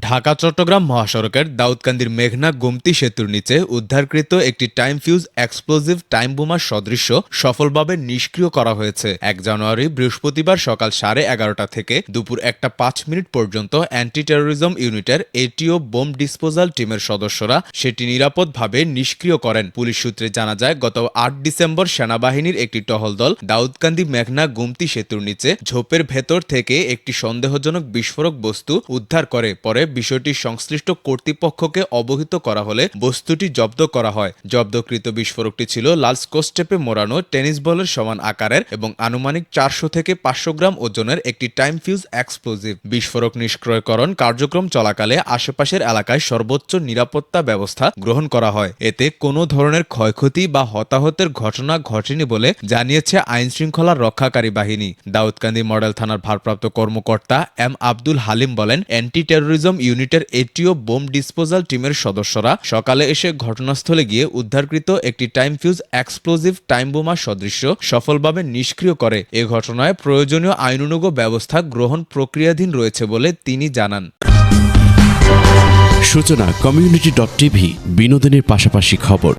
ঢাকা-চট্টগ্রাম মহাসড়কের দাউদকান্দির মেঘনা গোমতী সেতুর নিচে উদ্ধারকৃত একটি টাইম ফিউজ এক্সপ্লোজিভ টাইম বোমার সদৃশ্য সফলভাবে নিষ্ক্রিয় করা হয়েছে। ১ জানুয়ারি বৃহস্পতিবার সকাল 11:30 থেকে দুপুর 1:05 পর্যন্ত অ্যান্টি টেরোরিজম ইউনিটের এটিও বোম ডিসপোজাল টিমের সদস্যরা সেটি নিরাপদভাবে নিষ্ক্রিয় করেন। পুলিশ সূত্রে জানা যায়, গত ৮ ডিসেম্বর সেনাবাহিনীর একটি টহল দল দাউদকান্দি মেঘনা গোমতী সেতুর নিচে ঝোপের ভেতর থেকে একটি সন্দেহজনক বিস্ফোরক বস্তু উদ্ধার করে। পরে বিষয়টি সংশ্লিষ্ট কর্তৃপক্ষকে অবহিত করা হলে বস্তুটি জব্দ করা হয়। জব্দকৃত বিস্ফোরকটি ছিল লাল স্কচটেপে মোড়ানো টেনিস বলের সমান আকারের এবং আনুমানিক 400 থেকে 500 গ্রাম ওজনের একটি টাইম ফিউজ এক্সপ্লোজিভ। বিস্ফোরক নিষ্ক্রিয়করণ কার্যক্রম চলাকালে আশেপাশের এলাকায় সর্বোচ্চ নিরাপত্তা ব্যবস্থা গ্রহণ করা হয়। এতে কোনো ধরনের ক্ষয়ক্ষতি বা হতাহতের ঘটনা ঘটেনি বলে জানিয়েছে আইনশৃঙ্খলা রক্ষাকারী বাহিনী। দাউদকান্দি মডেল থানার ভারপ্রাপ্ত কর্মকর্তা এম আব্দুল হালিম বলেন, অ্যান্টি টেরোরিজম ইউনিটের এটিও বোম ডিসপোজাল টিমের সদস্যরা সকালে এসে ঘটনাস্থলে গিয়ে উদ্ধারকৃত একটি টাইম ফিউজ এক্সপ্লোজিভ টাইম বোমা সদৃশ্য সফলভাবে নিষ্ক্রিয় করে। এ ঘটনায় প্রয়োজনীয় আইনানুগ ব্যবস্থা গ্রহণ প্রক্রিয়াধীন রয়েছে বলে তিনি জানান। সূচনা community.tv বিনোদনের পাশাপাশি খবর।